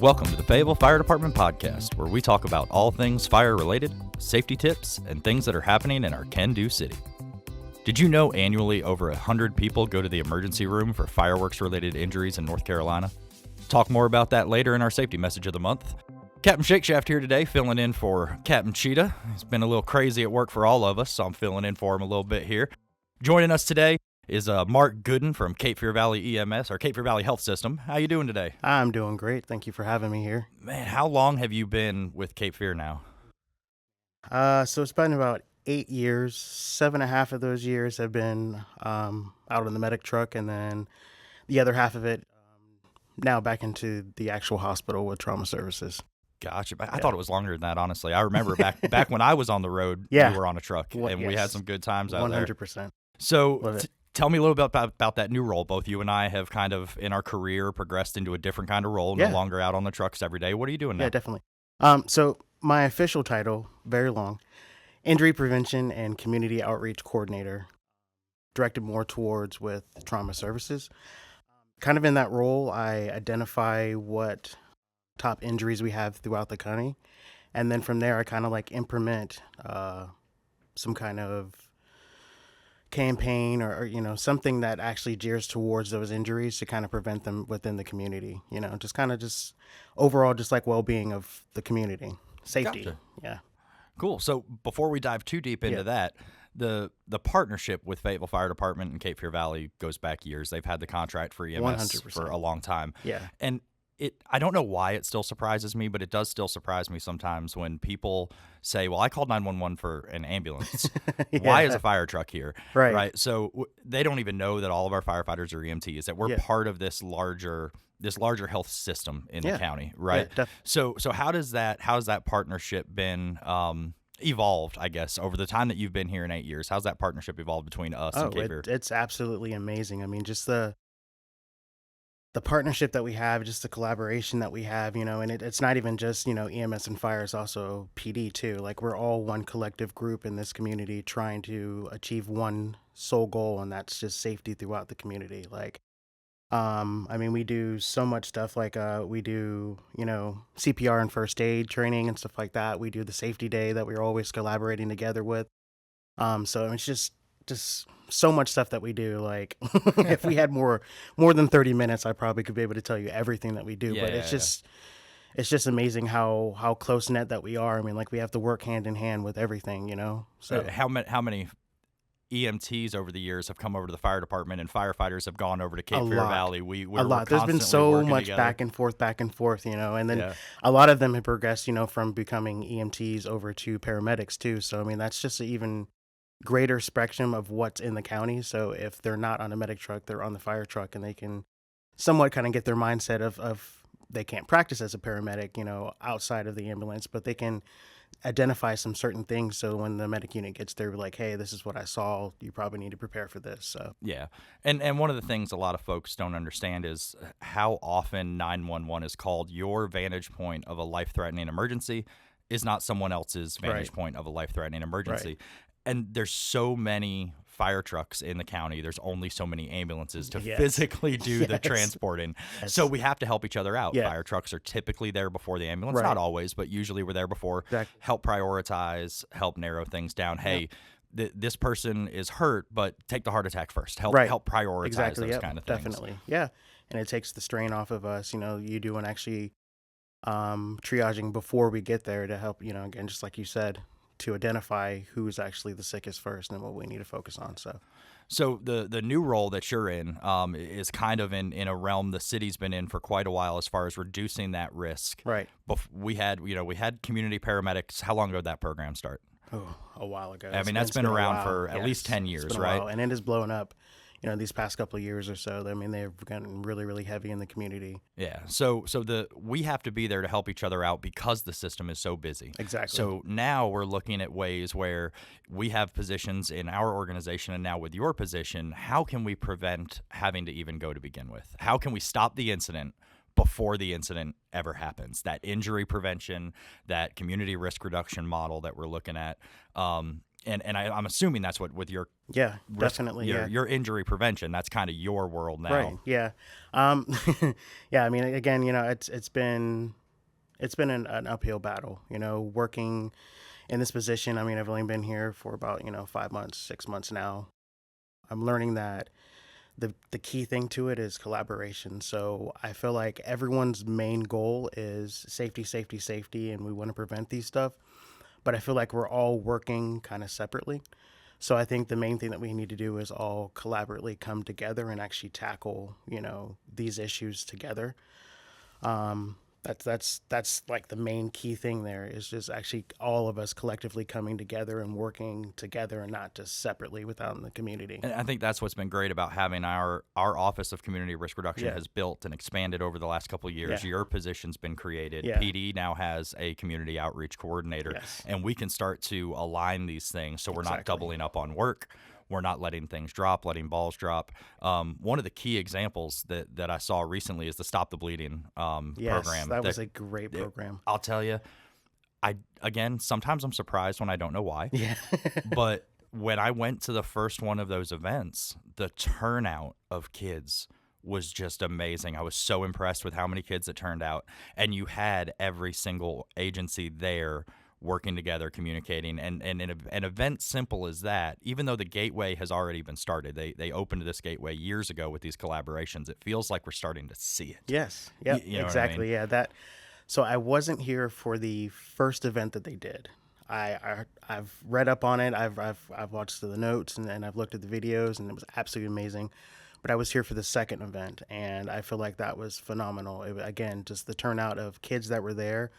Welcome to the Fayetteville Fire Department podcast, where we talk about all things fire-related, safety tips, and things that are happening in our can-do city. Did you know annually over 100 people go to the emergency room for fireworks-related injuries in North Carolina? Talk more about that later in our safety message of the month. Captain Shakeshaft here today, filling in for Captain Cheetah. It's been a little crazy at work for all of us, so I'm filling in for him a little bit here. Joining us today is Mark Gooden from Cape Fear Valley EMS, or Cape Fear Valley Health System. How you doing today? I'm doing great. Thank you for having me here. Man, how long have you been with Cape Fear now? So it's been about 8 years. 7.5 of those years have been out in the medic truck, and then the other half of it now back into the actual hospital with trauma services. Gotcha. I thought it was longer than that, honestly. I remember back when I was on the road, you were on a truck, and we had some good times out there. 100%. So tell me a little bit about that new role. Both you and I have kind of, in our career, progressed into a different kind of role, no longer out on the trucks every day. What are you doing now? Yeah, definitely. So my official title, very long, Injury Prevention and Community Outreach Coordinator, directed more towards with trauma services. Kind of in that role, I identify what top injuries we have throughout the county, and then from there I kind of like implement some kind of campaign or something that actually gears towards those injuries to kind of prevent them within the community, just overall just like well-being of the community, safety. Gotcha. Yeah, cool. So before we dive too deep into that, the partnership with Fayetteville Fire Department and Cape Fear Valley goes back years. They've had the contract for EMS 100%. for a long time. Yeah. And I don't know why it still surprises me, but it does still surprise me sometimes when people say, well, I called 911 for an ambulance. Why is a fire truck here? Right. So they don't even know that all of our firefighters are EMTs, that we're part of this larger health system in the county, right? Yeah, so how's that partnership been evolved, I guess, over the time that you've been here in 8 years? How's that partnership evolved between us and Cape Fear? It's absolutely amazing. I mean, just the partnership that we have, just the collaboration that we have, and it's not even just, EMS and fire, it's also PD too. Like, we're all one collective group in this community trying to achieve one sole goal, and that's just safety throughout the community. Like, I mean, we do so much stuff, like we do, CPR and first aid training and stuff like that. We do the safety day that we're always collaborating together with. So it's just so much stuff that we do. Like, if we had more than 30 minutes, I probably could be able to tell you everything that we do. But it's just amazing how close knit that we are. I mean, like, we have to work hand in hand with everything, So how many EMTs over the years have come over to the fire department, and firefighters have gone over to Cape Fear Valley? We're a lot. There's been so much together. back and forth, and then a lot of them have progressed, from becoming EMTs over to paramedics too. So, I mean, that's just an even greater spectrum of what's in the county. So if they're not on a medic truck, they're on the fire truck, and they can somewhat kind of get their mindset of they can't practice as a paramedic, outside of the ambulance, but they can identify some certain things. So when the medic unit gets there, we're like, hey, this is what I saw. You probably need to prepare for this. So yeah. And one of the things a lot of folks don't understand is how often 911 is called. Your vantage point of a life-threatening emergency is not someone else's vantage point of a life-threatening emergency. Right. And there's so many fire trucks in the county. There's only so many ambulances to physically do the transporting. So we have to help each other out. Fire trucks are typically there before the ambulance. Not always, but usually we're there before. Exactly. Help prioritize, help narrow things down. Hey, this person is hurt, but take the heart attack first. Help prioritize those kind of things. Definitely. Yeah. And it takes the strain off of us. You doing actually triaging before we get there to help, again, just like you said, to identify who's actually the sickest first and what we need to focus on. So the new role that you're in is kind of in a realm the city's been in for quite a while as far as reducing that risk. Right. We had community paramedics. How long ago did that program start? Oh, a while ago. I mean, that's been around for at least 10 years, right? And it has blown up, these past couple of years or so. I mean, they've gotten really, really heavy in the community. Yeah. So we have to be there to help each other out because the system is so busy. Exactly. So now we're looking at ways where we have positions in our organization, and now with your position, how can we prevent having to even go to begin with? How can we stop the incident before the incident ever happens? That injury prevention, that community risk reduction model that we're looking at. And I'm assuming that's what with your Yeah, definitely. Your injury prevention. That's kind of your world now. Right. Yeah. Yeah. I mean, again, it's been an uphill battle. Working in this position. I mean, I've only been here for about 5 months, 6 months now. I'm learning that the key thing to it is collaboration. So I feel like everyone's main goal is safety, safety, safety, and we want to prevent these stuff. But I feel like we're all working kind of separately. So I think the main thing that we need to do is all collaboratively come together and actually tackle, these issues together. Um, that's like the main key thing there is just actually all of us collectively coming together and working together and not just separately without in the community. And I think that's what's been great about having our Office of Community Risk Reduction Yeah. has built and expanded over the last couple of years. Yeah. Your position's been created. Yeah. PD now has a community outreach coordinator, Yes. and we can start to align these things so we're not Exactly. doubling up on work. We're not letting things drop, letting balls drop. One of the key examples that I saw recently is the Stop the Bleeding Yes, program. that was a great program. I'll tell you, sometimes I'm surprised when I don't know why. Yeah. But when I went to the first one of those events, the turnout of kids was just amazing. I was so impressed with how many kids that turned out, and you had every single agency there working together, communicating, and in an event simple as that, even though the gateway has already been started, they opened this gateway years ago with these collaborations, it feels like we're starting to see it. Yes. Yeah. You know Exactly. what I mean? Yeah. So I wasn't here for the first event that they did. I've read up on it. I've watched the notes and I've looked at the videos, and it was absolutely amazing. But I was here for the second event, and I feel like that was phenomenal. Again, just the turnout of kids that were there.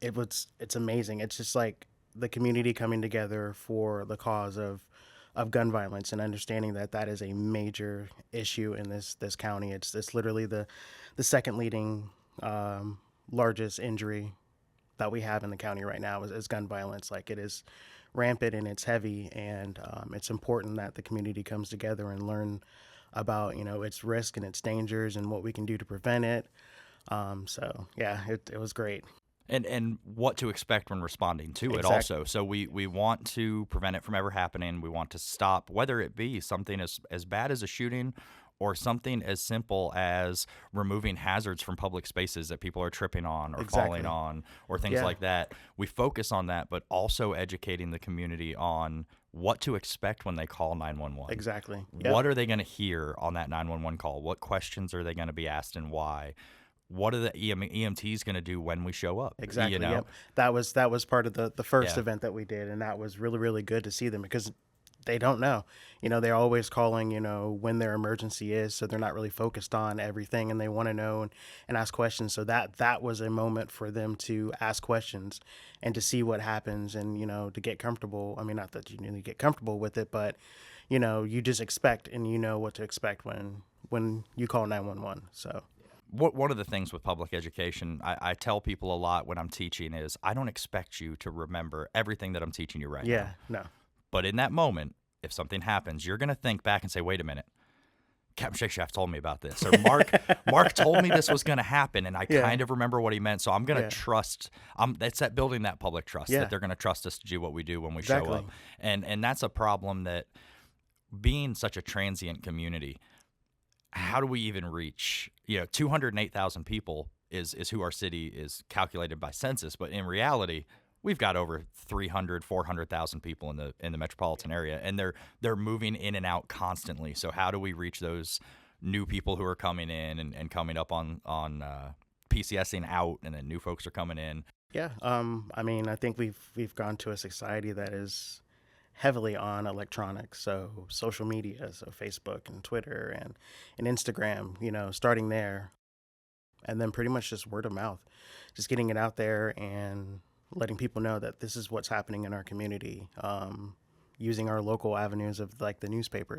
It's amazing. It's just like the community coming together for the cause of gun violence and understanding that that is a major issue in this county. It's literally the second leading largest injury that we have in the county right now is gun violence. Like, it is rampant and it's heavy, and it's important that the community comes together and learn about its risk and its dangers and what we can do to prevent it. So yeah, it was great. And what to expect when responding to it also. So we want to prevent it from ever happening. We want to stop, whether it be something as bad as a shooting or something as simple as removing hazards from public spaces that people are tripping on or falling on or things like that. We focus on that, but also educating the community on what to expect when they call 911. Exactly. Yep. What are they going to hear on that 911 call? What questions are they going to be asked and why? What are the EMTs going to do when we show up? Exactly. Yep. That was part of the first event that we did, and that was really, really good to see them because they don't know. They're always calling, when their emergency is, so they're not really focused on everything, and they want to know and ask questions. So that was a moment for them to ask questions and to see what happens and, to get comfortable. I mean, not that you need to get comfortable with it, but, you just expect and you know what to expect when you call 911. So. One of the things with public education, I tell people a lot when I'm teaching is I don't expect you to remember everything that I'm teaching you right now. Yeah, no. But in that moment, if something happens, you're going to think back and say, wait a minute, Captain Shakeshaft told me about this. Or Mark told me this was going to happen, and I kind of remember what he meant. So I'm going to trust. That's that building that public trust, that they're going to trust us to do what we do when we show up. And that's a problem that being such a transient community, how do we even reach, 208,000 people is who our city is calculated by census. But in reality, we've got over 300, 400,000 people in the metropolitan area, and they're moving in and out constantly. So how do we reach those new people who are coming in and coming up on PCSing out, and then new folks are coming in? Yeah. I mean, I think we've gone to a society that is heavily on electronics, so social media, so Facebook and Twitter and Instagram, starting there, and then pretty much just word of mouth, just getting it out there and letting people know that this is what's happening in our community, using our local avenues of like the newspaper,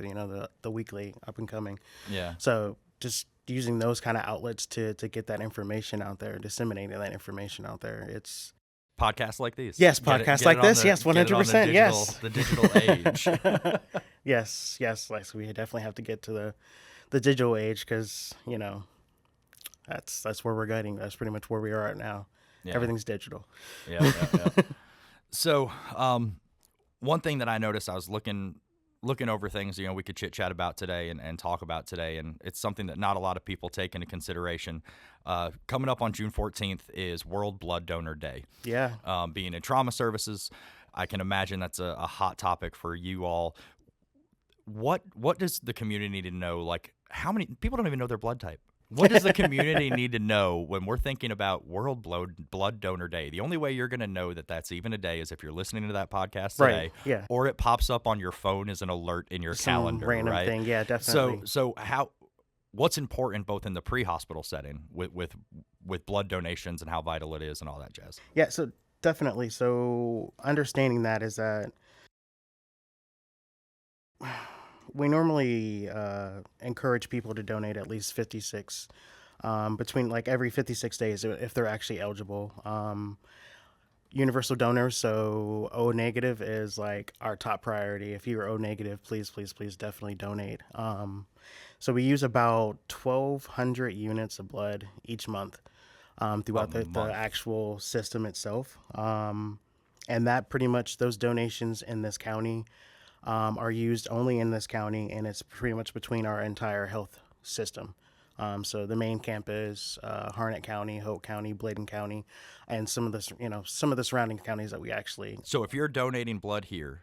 the weekly up and coming. Yeah. So just using those kind of outlets to get that information out there, disseminating that information out there. It's podcasts like these. Yes, podcasts like this. Yes, 100%. Yes, the digital age. Yes. Like, so we definitely have to get to the digital age because that's where we're getting. That's pretty much where we are right now. Yeah. Everything's digital. Yeah. So, One thing that I noticed, I was looking over things, we could chit chat about today and talk about today, and it's something that not a lot of people take into consideration. Coming up on June 14th is World Blood Donor Day. Yeah. Being in trauma services, I can imagine that's a hot topic for you all. What does the community need to know? Like, how many people don't even know their blood type? What does the community need to know when we're thinking about World Blood Donor Day? The only way you're going to know that that's even a day is if you're listening to that podcast today, Right. Yeah. or it pops up on your phone as an alert in your Some calendar, random right? thing. Yeah, definitely. So what's important both in the pre-hospital setting with blood donations and how vital it is and all that jazz? Yeah, so definitely. So understanding that is that we normally encourage people to donate at least 56 between like every 56 days if they're actually eligible. Universal donors, so O negative is like our top priority. If you're O negative, please definitely donate. So we use about 1,200 units of blood each month throughout the actual system itself. And that pretty much, those donations in this county are used only in this county, and it's pretty much between our entire health system. So the main campus, Harnett County, Hope County, Bladen County, and some of the surrounding counties that we actually. So if you're donating blood here,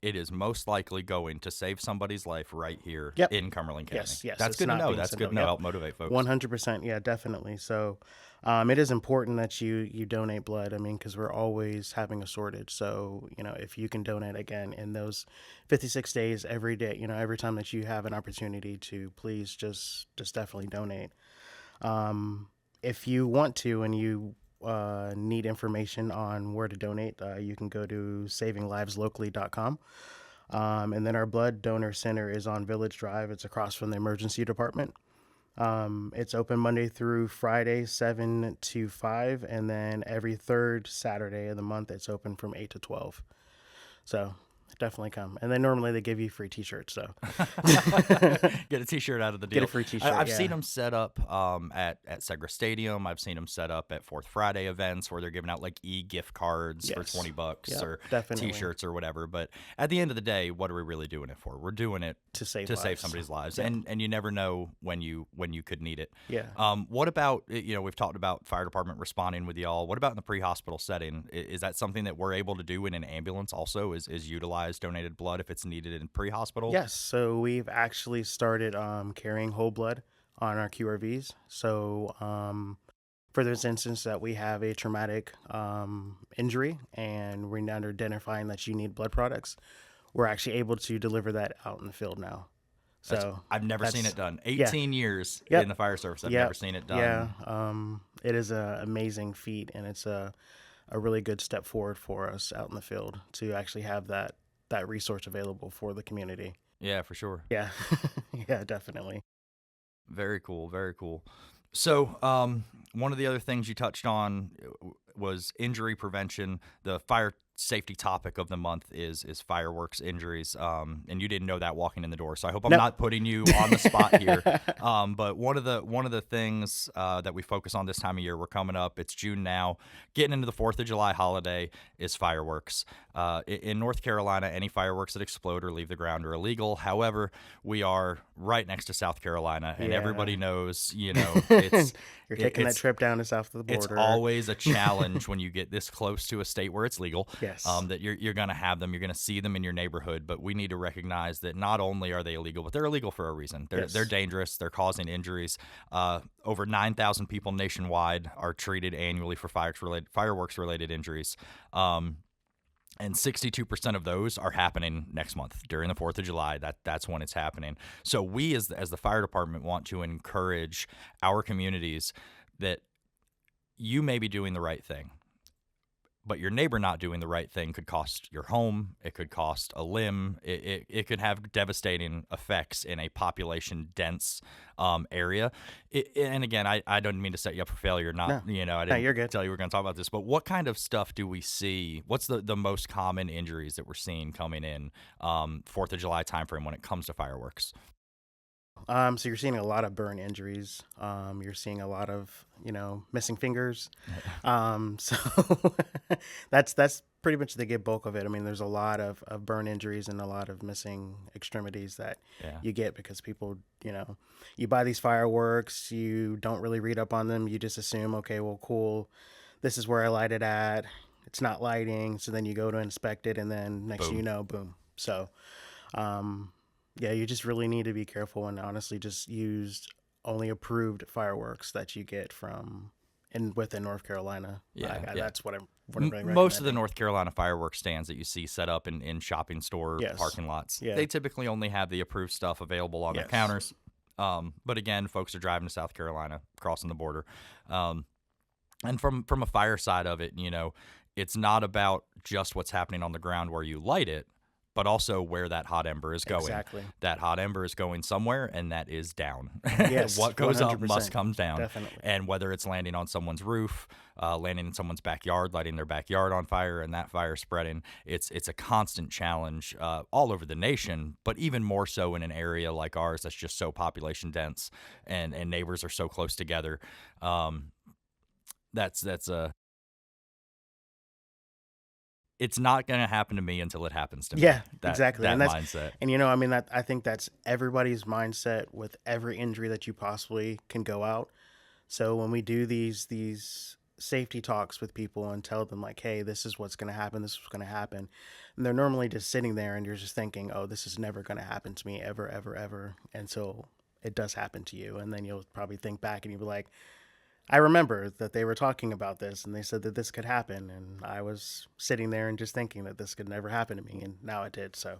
it is most likely going to save somebody's life right here in Cumberland County. Yes. That's good to know. That's good to know. Help motivate folks. 100%. Yeah, definitely. So it is important that you donate blood. I mean, because we're always having a shortage. So, if you can donate again in those 56 days every day, every time that you have an opportunity to, please just definitely donate. If you want to and you need information on where to donate, you can go to savingliveslocally.com. And then our blood donor center is on Village Drive. It's across from the emergency department. It's open Monday through Friday, 7 to 5. And then every third Saturday of the month, it's open from 8 to 12. So definitely come. And then normally they give you free t-shirts. So get a t-shirt out of the deal. Get a free t-shirt. I've seen them set up at Segra Stadium. I've seen them set up at Fourth Friday events where they're giving out like gift cards for $20 or definitely. t-shirts or whatever. But at the end of the day, what are we really doing it for? We're doing it to save somebody's lives. And you never know when you could need it. Yeah. What about, we've talked about fire department responding with y'all. What about in the pre-hospital setting? Is that something that we're able to do in an ambulance also, is utilize donated blood if it's needed in pre-hospital? Yes. So we've actually started carrying whole blood on our QRVs. So for those instances that we have a traumatic injury and we're not identifying that you need blood products, we're actually able to deliver that out in the field now. So I've never seen it done. 18 years in the fire service. I've never seen it done. Yeah. It is an amazing feat, and it's a really good step forward for us out in the field to actually have that resource available for the community. Yeah, for sure. Yeah. Yeah, definitely. Very cool. Very cool. So one of the other things you touched on was injury prevention. The fire safety topic of the month is fireworks injuries, and you didn't know that walking in the door, so I hope I'm not putting you on the spot here. But one of the things that we focus on this time of year, we're coming up, it's June now, getting into the 4th of July holiday, is fireworks. In North Carolina, any fireworks that explode or leave the ground are illegal. However, we are right next to South Carolina, and everybody knows, it's you're taking that trip down to south of the border. It's always a challenge when you get this close to a state where it's legal. Yes. That you're going to have them, you're going to see them in your neighborhood, but we need to recognize that not only are they illegal, but they're illegal for a reason. They're dangerous. They're causing injuries. Over 9,000 people nationwide are treated annually for fireworks-related injuries. And 62% of those are happening next month during the 4th of July. That's when it's happening. So we, as the fire department, want to encourage our communities that you may be doing the right thing, but your neighbor not doing the right thing could cost your home. It could cost a limb. It could have devastating effects in a population-dense area. And again, I don't mean to set you up for failure. I didn't you're good. tell you we're going to talk about this. But what kind of stuff do we see? What's the most common injuries that we're seeing coming in 4th of July timeframe when it comes to fireworks? So you're seeing a lot of burn injuries. You're seeing a lot of, missing fingers. So that's pretty much they get bulk of it. I mean, there's a lot of burn injuries and a lot of missing extremities that you get because people, you buy these fireworks, you don't really read up on them. You just assume, okay, well, cool, this is where I light it at. It's not lighting. So then you go to inspect it, and then next thing you know, boom. So, you just really need to be careful and honestly just use only approved fireworks that you get from within North Carolina. That's what I'm really recommending. Most of the North Carolina fireworks stands that you see set up in shopping store parking lots, they typically only have the approved stuff available on their counters. But again, folks are driving to South Carolina, crossing the border. And from a fire side of it, it's not about just what's happening on the ground where you light it, but also where that hot ember is going. Exactly. That hot ember is going somewhere, and that is down. Yes, what goes 100%. up must come down. Definitely. And whether it's landing on someone's roof, landing in someone's backyard, lighting their backyard on fire, and that fire spreading, it's a constant challenge all over the nation, but even more so in an area like ours that's just so population dense and neighbors are so close together. It's not going to happen to me until it happens to me. Yeah, exactly. That and mindset. And I think that's everybody's mindset with every injury that you possibly can go out. So when we do these safety talks with people and tell them like, hey, this is what's going to happen, this is what's going to happen, and they're normally just sitting there and you're just thinking, oh, this is never going to happen to me ever, ever, ever, until it does happen to you. And then you'll probably think back and you'll be like, I remember that they were talking about this and they said that this could happen. And I was sitting there and just thinking that this could never happen to me. And now it did. So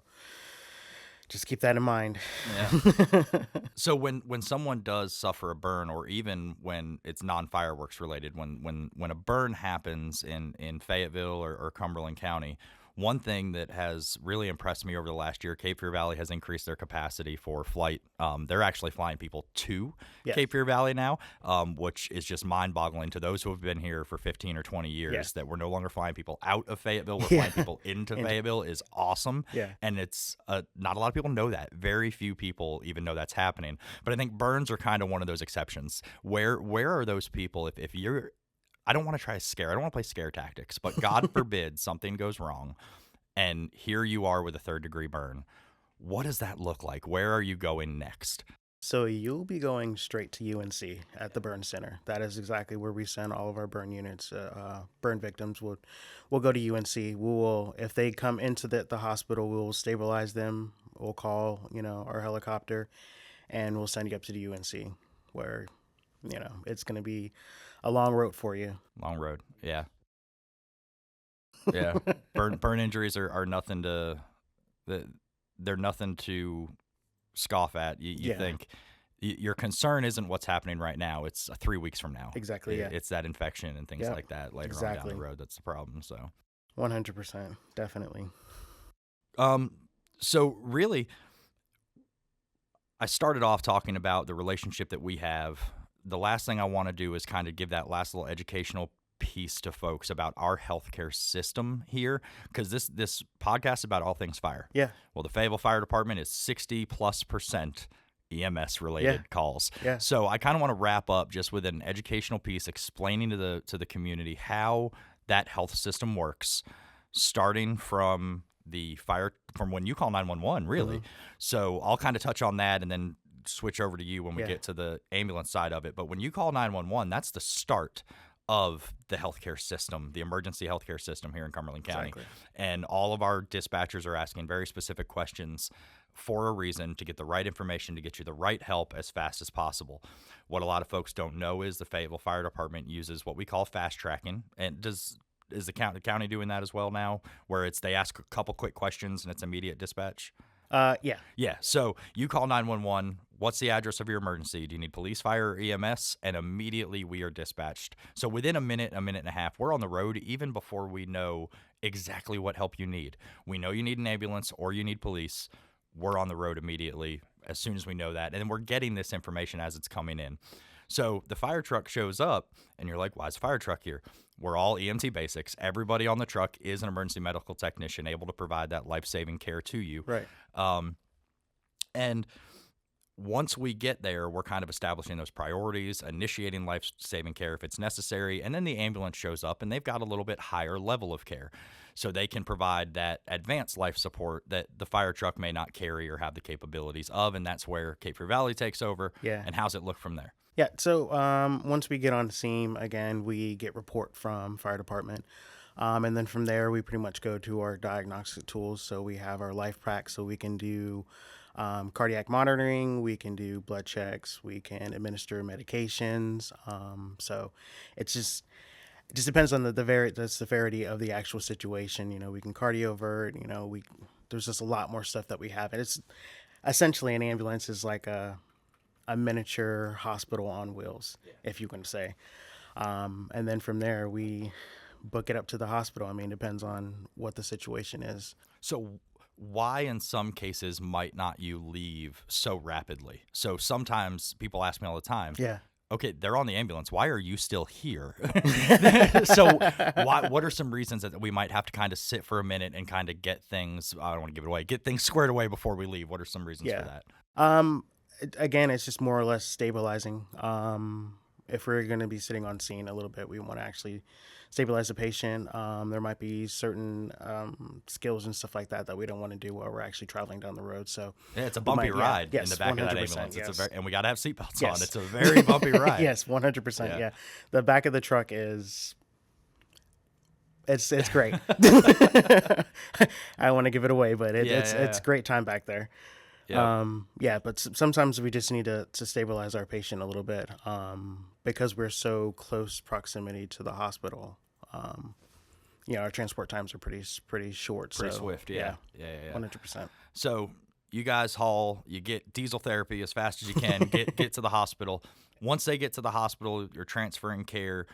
just keep that in mind. Yeah. So when someone does suffer a burn, or even when it's non-fireworks related, when a burn happens in Fayetteville or Cumberland County, one thing that has really impressed me over the last year, Cape Fear Valley has increased their capacity for flight. They're actually flying people to Cape Fear Valley now, which is just mind-boggling to those who have been here for 15 or 20 years, that we're no longer flying people out of Fayetteville. We're flying people into Fayetteville is awesome. Yeah. And it's not a lot of people know that. Very few people even know that's happening. But I think burns are kind of one of those exceptions. Where are those people if you're – I don't want to try to scare. I don't want to play scare tactics, but God forbid something goes wrong and here you are with a 3rd-degree burn. What does that look like? Where are you going next? So you'll be going straight to UNC at the burn center. That is exactly where we send all of our burn units. Burn victims will go to UNC. We will, if they come into the hospital, we will stabilize them. We'll call, our helicopter, and we'll send you up to the UNC where, it's going to be a long road for you. Long road, yeah. Yeah, burn injuries are nothing they're nothing to scoff at. You think your concern isn't what's happening right now. It's 3 weeks from now. Exactly, yeah. It's that infection and things like that later on down the road that's the problem. So 100%, definitely. So really, I started off talking about the relationship that we have. The last thing I want to do is kind of give that last little educational piece to folks about our healthcare system here, because this podcast is about all things fire. Yeah. Well, the Fayetteville Fire Department is 60+% EMS related calls. Yeah. So I kind of want to wrap up just with an educational piece explaining to the community how that health system works, starting from from when you call 911, really. Mm-hmm. So I'll kind of touch on that and then switch over to you when we get to the ambulance side of it. But when you call 911, that's the start of the healthcare system, the emergency healthcare system here in Cumberland County. Exactly. And all of our dispatchers are asking very specific questions for a reason, to get the right information, to get you the right help as fast as possible. What a lot of folks don't know is the Fayetteville Fire Department uses what we call fast tracking. And is the county doing that as well now, where they ask a couple quick questions and it's immediate dispatch? Yeah. So you call 911. What's the address of your emergency? Do you need police, fire, or EMS? And immediately we are dispatched. So within a minute and a half, we're on the road even before we know exactly what help you need. We know you need an ambulance or you need police. We're on the road immediately as soon as we know that. And then we're getting this information as it's coming in. So the fire truck shows up and you're like, why is the fire truck here? We're all EMT basics. Everybody on the truck is an emergency medical technician able to provide that life-saving care to you. Right. And once we get there, we're kind of establishing those priorities, initiating life-saving care if it's necessary, and then the ambulance shows up and they've got a little bit higher level of care. So they can provide that advanced life support that the fire truck may not carry or have the capabilities of, and that's where Cape Fear Valley takes over. Yeah. And how's it look from there? Yeah, so once we get on the scene, again, we get report from fire department. And then from there, we pretty much go to our diagnostic tools. So we have our life pack, so we can do cardiac monitoring, we can do blood checks, we can administer medications. So it just depends on the severity of the actual situation. You know, we can cardiovert. You know, there's just a lot more stuff that we have, and it's essentially an ambulance is like a miniature hospital on wheels, if you can say. And then from there, we book it up to the hospital. I mean, it depends on what the situation is. So why in some cases might not you leave so rapidly? So sometimes people ask me all the time, okay, they're on the ambulance. Why are you still here? So what are some reasons that we might have to kind of sit for a minute and kind of get things, I don't want to give it away, get things squared away before we leave? What are some reasons for that? Again, it's just more or less stabilizing. If we're going to be sitting on scene a little bit, we want to actually stabilize the patient. There might be certain skills and stuff like that we don't want to do while we're actually traveling down the road. So yeah, it's a bumpy ride in the back of that ambulance. Yes. And we got to have seatbelts on. It's a very bumpy ride. Yes, 100%. Yeah. The back of the truck is... It's great. I don't want to give it away, but it's great time back there. But sometimes we just need to stabilize our patient a little bit because we're so close proximity to the hospital. Our transport times are pretty short. Pretty swift, yeah. 100%. So you guys you get diesel therapy as fast as you can, get to the hospital. Once they get to the hospital, you're transferring care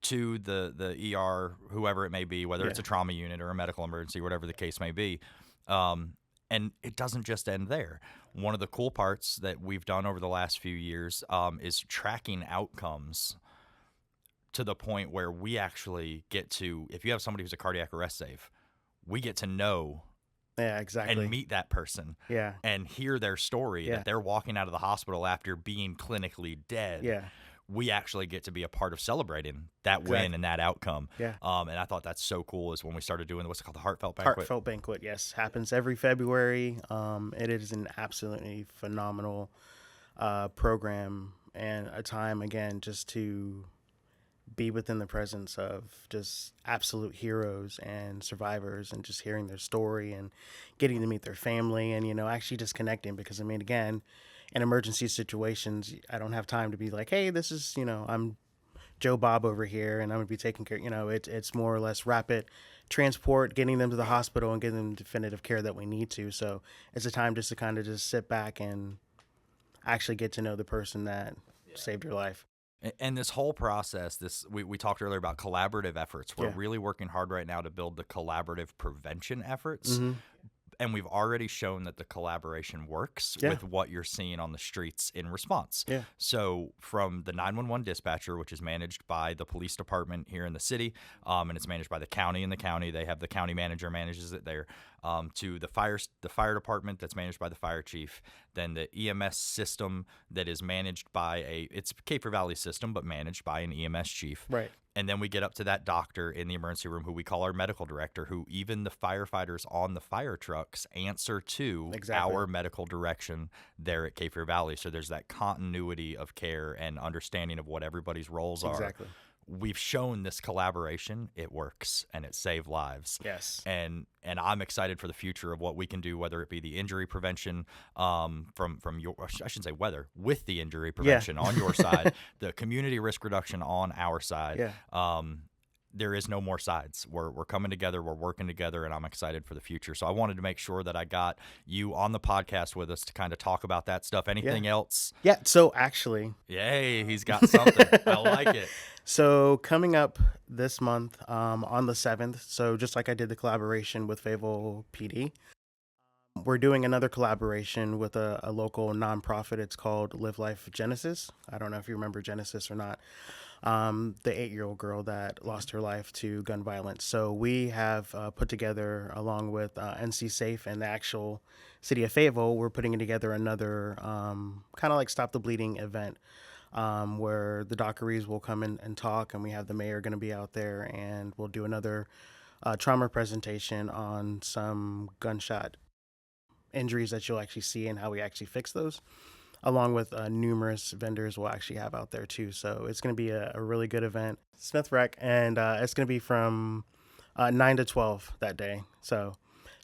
to the ER, whoever it may be, whether it's a trauma unit or a medical emergency, whatever the case may be. And it doesn't just end there. One of the cool parts that we've done over the last few years is tracking outcomes to the point where we actually get to, if you have somebody who's a cardiac arrest save, we get to know and meet that person and hear their story that they're walking out of the hospital after being clinically dead. We actually get to be a part of celebrating that win and that outcome. And I thought that's so cool is when we started doing what's it called, the Heartfelt Banquet. Heartfelt Banquet, yes. Happens every February. It is an absolutely phenomenal program and a time, again, just to be within the presence of just absolute heroes and survivors and just hearing their story and getting to meet their family and, actually just connecting because, I mean, again, in emergency situations, I don't have time to be like, hey, this is, I'm Joe Bob over here and I'm going to be taking care. It's more or less rapid transport, getting them to the hospital and getting them definitive care that we need to. So it's a time just to kind of just sit back and actually get to know the person that saved your life. And this whole process, we talked earlier about collaborative efforts. We're really working hard right now to build the collaborative prevention efforts. Mm-hmm. And we've already shown that the collaboration works with what you're seeing on the streets in response. So from the 911 dispatcher, which is managed by the police department here in the city, and it's managed by the county. In the county, they have the county manager manages it there, to the fire department that's managed by the fire chief, then the EMS system that is managed by it's Cape Fear Valley system, but managed by an EMS chief. Right. And then we get up to that doctor in the emergency room who we call our medical director, who even the firefighters on the fire trucks answer to our medical direction there at Cape Fear Valley. So there's that continuity of care and understanding of what everybody's roles are. Exactly. We've shown this collaboration, it works, and it saved lives. Yes. And I'm excited for the future of what we can do, whether it be the injury prevention from your, I shouldn't say whether, with the injury prevention on your side, the community risk reduction on our side. There is no more sides. We're coming together, we're working together, and I'm excited for the future. So I wanted to make sure that I got you on the podcast with us to kind of talk about that stuff. Anything else? Yeah, so actually. Yay, he's got something. I like it. So coming up this month on the 7th, so just like I did the collaboration with Fayetteville PD, we're doing another collaboration with a local nonprofit. It's called Live Life Genesis. I don't know if you remember Genesis or not. the 8-year-old girl that lost her life to gun violence. So we have put together, along with NC Safe and the actual city of Fayetteville, we're putting together another kind of like Stop the Bleeding event, where the Dockeries will come in and talk, and we have the mayor going to be out there, and we'll do another trauma presentation on some gunshot injuries that you'll actually see and how we actually fix those, along with numerous vendors we'll actually have out there too. So it's going to be a really good event. Smith Rec, and it's going to be from 9 to 12 that day. So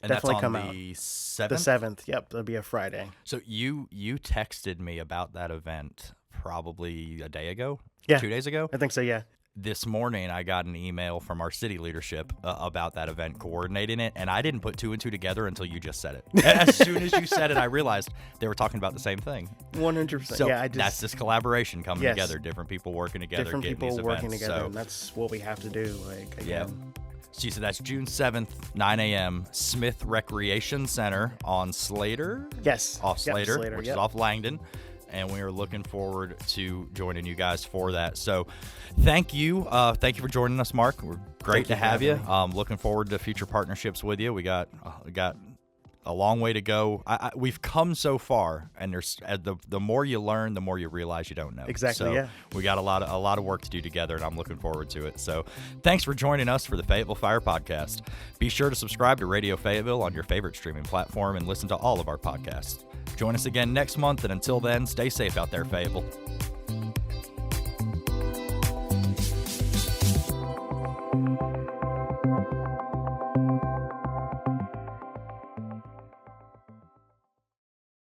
And definitely that's on come out. the 7th? The 7th, yep, it'll be a Friday. So you texted me about that event probably a day ago? Yeah. 2 days ago? I think so, yeah. This morning, I got an email from our city leadership about that event, coordinating it, and I didn't put 2 and 2 together until you just said it. As soon as you said it, I realized they were talking about the same thing. 100%. So yeah, that's this collaboration coming Yes. together, different people working together, different getting people these working events. together, So, and that's what we have to do. Like, yeah. again. So that's June 7th, 9 a.m., Smith Recreation Center on Slater? Yes. Off Yep, Slater, which is yep. off Langdon. And we are looking forward to joining you guys for that. So thank you. Thank you for joining us, Mark. We're great Thank you to for have you. having Looking forward to future partnerships with you. We got a long way to go. We've come so far, and there's the more you learn, the more you realize you don't know. Exactly, So yeah. we got a lot of work to do together, and I'm looking forward to it. So thanks for joining us for the Fayetteville Fire Podcast. Be sure to subscribe to Radio Fayetteville on your favorite streaming platform and listen to all of our podcasts. Join us again next month, and until then, stay safe out there, Fayetteville.